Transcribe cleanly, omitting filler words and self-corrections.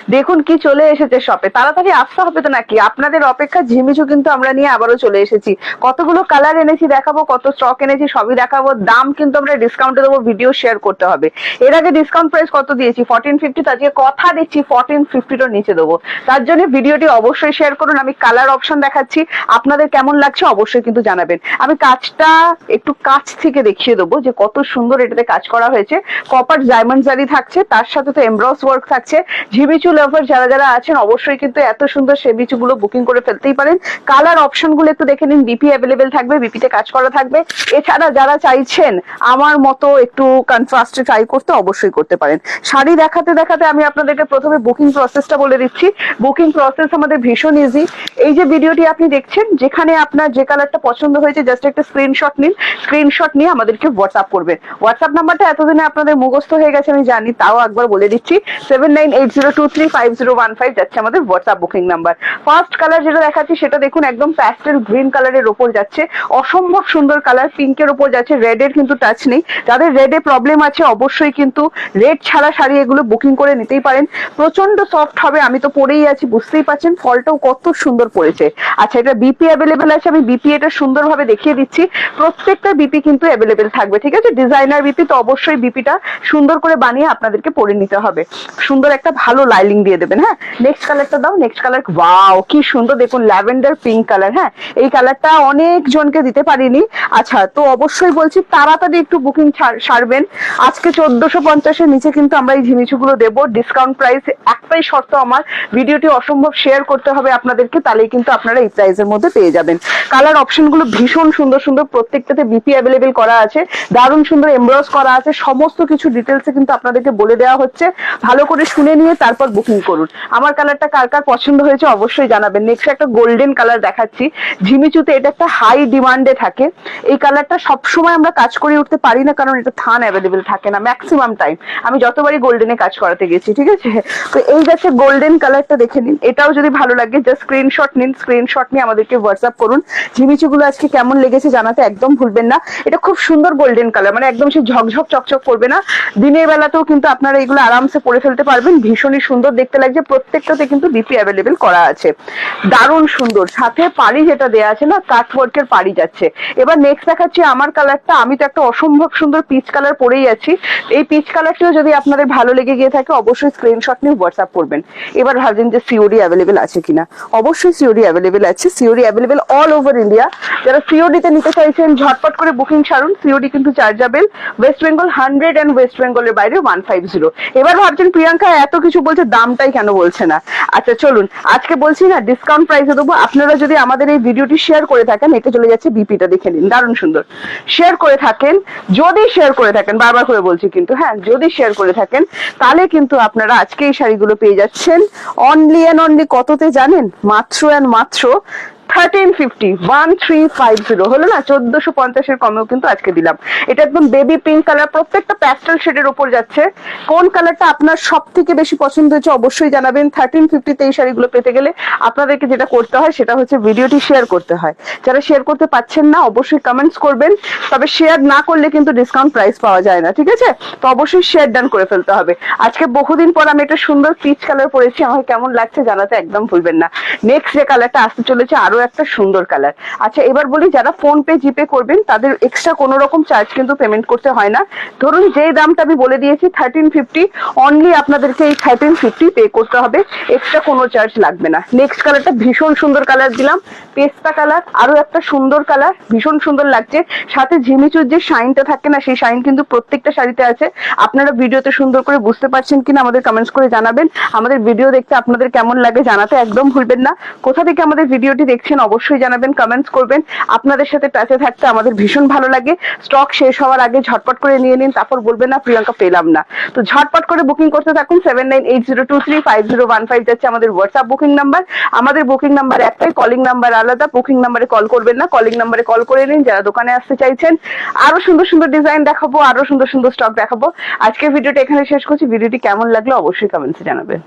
দেখুন কি চলে এসেছে শপে, তাড়াতাড়ি আসতে হবে তো নাকি, আপনাদের অপেক্ষা ঝিমিচু কিন্তু আমরা নিয়ে আবারও চলে এসেছি। কতগুলো কালার এনেছি দেখাবো, কত স্টক এনেছি সবই দেখাবো। দাম কিন্তু আমরা ডিসকাউন্টে দেবো, ভিডিও শেয়ার করতে হবে। এর আগে ডিসকাউন্ট প্রাইস কত দিয়েছি 1450, আজকে কথা দিচ্ছি 1450 নিচে দেবো। তার জন্য ভিডিওটি অবশ্যই শেয়ার করুন। আমি কালার অপশন দেখাচ্ছি, আপনাদের কেমন লাগছে অবশ্যই কিন্তু জানাবেন। আমি কাজটা একটু কাছ থেকে দেখিয়ে দেবো যে কত সুন্দর এটাতে কাজ করা হয়েছে। কপার ডায়মন্ড জারি থাকছে, তার সাথে তো এমব্রস ওয়ার্ক থাকছে। ঝিমিচু লাভার যারা যারা আছেন অবশ্যই কিন্তু এত সুন্দর সেবিচু গুলো বুকিং করে ফেলতেই পারেন। কালার অপশন গুলো একটু দেখে নিন, বিপি অ্যাভেলেবেল থাকবে, বিপিতে কাজ করা থাকবে। এছাড়া যারা চাইছেন আমার মতো একটু কন্ট্রাস্টে ট্রাই করতে অবশ্যই করতে পারেন। শাড়ি দেখাতে দেখাতে আমি আপনাদেরকে প্রথমে বুকিং প্রসেসটা বলে দিচ্ছি। বুকিং প্রসেস আমাদের ভীষণ ইজি। এই যে ভিডিওটি আপনি দেখছেন, যেখানে আপনার যে কালারটা পছন্দ হয়েছে জাস্ট একটা স্ক্রিনশট নিন, স্ক্রিনশট নিয়ে আমাদেরকে হোয়াটসঅ্যাপ করবেন। হোয়াটসঅ্যাপ নাম্বারটা এতদিনে আপনাদের মুখস্থ হয়ে গেছে আমি জানি, তাও একবার বলে দিচ্ছি, 7980235015 যাচ্ছে আমাদের WhatsApp booking number. First colour যেটা দেখাচ্ছি সেটা দেখুন, একদম প্যাস্টেল গ্রিন কালারের ওপর যাচ্ছে, অসম্ভব সুন্দর কালার। পিঙ্কের ওপর যাচ্ছে, রেডের কিন্তু টাচ নেই। যাদের রেডে প্রবলেম আছে অবশ্যই কিন্তু রেড ছাড়া শাড়ি এগুলো বুকিং করে নিতেই পারেন। প্রচন্ড সফট হবে, আমি তো পরেই আছি বুঝতেই পারছেন, ফলটাও কত সুন্দর পড়েছে। আচ্ছা, এটা বিপি অ্যাভেলেবেল আছে, আমি বিপি এটা সুন্দরভাবে দেখিয়ে দিচ্ছি। প্রত্যেকটা বিপি কিন্তু অ্যাভেলেবেল থাকবে, ঠিক আছে। ডিজাইনার বিপি তো অবশ্যই বিপিটা সুন্দর করে বানিয়ে আপনাদেরকে পরে নিতে হবে। সুন্দর একটা ভালো লাইলিং দিয়ে দেবেন। হ্যাঁ, নেক্সট কালারটা দাও, নেক্সট কালার। ওয়াও কি সুন্দর দেখুন, ল্যাভেন্ডার পিঙ্ক কালার। হ্যাঁ, এই কালারটা অনেক জনকে দিতে পারিনি। আচ্ছা, তো অবশ্যই বলছি তাড়াতাড়ি একটু বুকিং সারবেন। আজকে 1450-এর নিচে কিন্তু আমরা এই ঝিমিচু গুলো দেবো ডিসকাউন্ট প্রাইস। একটাই শর্ত আমার, ভিডিওটি অসম্ভব শেয়ার করতে হবে আপনাদেরকে, তাহলেই কিন্তু আপনারা এই প্রাইসের মধ্যে পেয়ে যাবেন। কালার অপশন গুলো ভীষণ সুন্দর সুন্দর, প্রত্যেকটাতে বিপি অ্যাভেলেবেল করা আছে, দারুণ সুন্দর এমব্রস করা আছে। সমস্ত কিছু ডিটেলসে কিন্তু আপনাদেরকে বলে দেওয়া হচ্ছে, ভালো করে শুনে নিয়ে তারপর বুকিং করুন। আমার কালারটা কার কার পছন্দ হয়েছে অবশ্যই জানাবেন। নেক্সট একটা গোল্ডেন কালার দেখাচ্ছি। ঝিমিচুতে এটা একটা হাই ডিমান্ডে থাকে। এই কালারটা সবসময় আমরা কাজ করে উঠতে পারি না, কারণ এটা থান অ্যাভেলেবেল থাকে না ম্যাক্সিমাম টাইম। আমি যতবারই গোল্ডেনে কাজ করাতে গেছি, ঠিক আছে। তো এই যাচ্ছে গোল্ডেন কালারটা, দেখে নিন। এটাও যদি ভালো লাগে জাস্ট স্ক্রিনশট নিন, স্ক্রিনশট নিয়ে আমাদেরকে হোয়াটসঅ্যাপ করুন। ঝিমিচু গুলো আজকে কেমন লেগেছে জানাতে একদম ভুলবেন না। এটা খুব সুন্দর গোল্ডেন কালার, মানে একদম সে ঝকঝক চকচক করবে না। দিনের বেলাতেও কিন্তু আপনারা এগুলো আরামসে পরে ফেলতে পারবেন, ভীষণই সুন্দর দেখতে লাগছে। প্রত্যেকটাতে কিন্তু বিপি অ্যাভেলেবেল করা আছে, দারুণ সুন্দর। সাথে পাড়ি যেটা দেওয়া আছে না, কাট ওয়ার্কের পাড়ি যাচ্ছে। এবার নেক্সট দেখাচ্ছি আমার কালারটা। আমি তো একটা অসম্ভব সুন্দর পিচ কালার পরেই আছি। এই পিচ কালারটিও যদি আপনাদের ভালো লেগে গিয়ে থাকে অবশ্যই স্ক্রিনশট নিয়ে হোয়াটসঅ্যাপ করবেন। এবার ভাবছেন যে সিওডি অ্যাভেলেবেল আছে কিনা, অবশ্যই সিওডি অ্যাভেলেবেল আছে। COD available all over India. যারা সিওডি তে নিতে চাইছেন ঝটপট করে বুকিং সারুন। সিওডি কিন্তু চার্জেবল। ওয়েস্ট বেঙ্গল 100 এন্ড ওয়েস্ট বেঙ্গলের বাইরে 150। এবার ভাবছেন প্রিয়াঙ্কা এত কিছু বলছে, দামটাই কেন বলছে না। আচ্ছা চলুন, আজকে বলছি না ডিসকাউন্ট প্রাইসে দেবো। আপনারা যদি আমাদের এই ভিডিওটি শেয়ার করে থাকেন, এটা চলে যাচ্ছে বিপিটা, দেখে নিন দারুণ সুন্দর। শেয়ার করে থাকেন, যদি শেয়ার করে থাকেন, বারবার করে বলছি কিন্তু, হ্যাঁ যদি শেয়ার করে থাকেন, তাহলে কিন্তু আপনারা আজকে এই শাড়িগুলো পেয়ে যাচ্ছেন অনলি অ্যান্ড অনলি কততে জানেন, মাত্র অ্যান্ড মাত্র 1350, 1350 হলো না, 1450-এর কমেও কিন্তু আজকে দিলাম। এটা একদম বেবি পিঙ্ক কালার, প্রত্যেকটা প্যাস্টেল শেডের উপর যাচ্ছে। কোন কালারটা আপনার সব থেকে বেশি পছন্দ হয়েছে অবশ্যই জানাবেন। 1350-তে এই শাড়িগুলো পেতে গেলে আপনাদেরকে যেটা করতে হয় সেটা হচ্ছে ভিডিওটি শেয়ার করতে হয়। যারা শেয়ার করতে পারছেন না অবশ্যই কমেন্টস করবেন, তবে শেয়ার না করলে কিন্তু ডিসকাউন্ট প্রাইস পাওয়া যায় না, ঠিক আছে। তো অবশ্যই শেয়ার ডান করে ফেলতে হবে। আজকে বহুদিন পর আমি একটা সুন্দর পিচ কালার পরেছি, আমাকে কেমন লাগছে জানাতে একদম ভুলবেন না। নেক্সট যে কালারটা আসতে চলেছে আরো একটা সুন্দর কালার। আচ্ছা এবার বলি, যারা ফোন পে জিপে করবেন তাদের এক্সট্রা কোনো রকম চার্জ কিন্তু পেমেন্ট করতে হয় না। ধরুন যেই দামটা আমি বলে দিয়েছি 1350, অনলি আপনাদেরকে এই 1350 পে করতে হবে, এক্সট্রা কোনো চার্জ লাগবে না। নেক্সট কালারটা ভীষণ সুন্দর কালার দিলাম, পেস্তা কালার, আরো একটা সুন্দর কালার, ভীষণ সুন্দর লাগছে। সাথে ঝিমিচুর যে শাইনটা থাকে না, সেই শাইন কিন্তু প্রত্যেকটা শাড়িতে আছে। আপনারা ভিডিওতে সুন্দর করে বুঝতে পারছেন কিনা আমাদের কমেন্টস করে জানাবেন। আমাদের ভিডিও দেখতে আপনাদের কেমন লাগে জানাতে একদম ভুলবেন না। কোথা থেকে আমাদের ভিডিওটি দেখছেন অবশ্যই জানাবেন, কমেন্টস করবেন। আপনাদের সাথে টাচে থাকতে আমাদের ভীষণ ভালো লাগে। স্টক শেষ হওয়ার আগে ঝটপট করে নিয়ে নিন, তারপর বলবেন না প্রিয়াঙ্কা পেলাম না। তো ঝটপট করে বুকিং করতে থাকুন। 7980235015 যাচ্ছে আমাদের হোয়াটসঅ্যাপ বুকিং নাম্বার। আমাদের বুকিং নাম্বার একটাই, কলিং নাম্বার আলাদা। বুকিং নাম্বারে কল করবেন না, কলিং নাম্বারে কল করে নিন যারা দোকানে আসতে চাইছেন। আরো সুন্দর সুন্দর ডিজাইন দেখাবো, আরো সুন্দর সুন্দর স্টক দেখাবো। আজকের ভিডিওটা এখানে শেষ করছি। ভিডিওটি কেমন লাগলো অবশ্যই কমেন্টসে জানাবেন।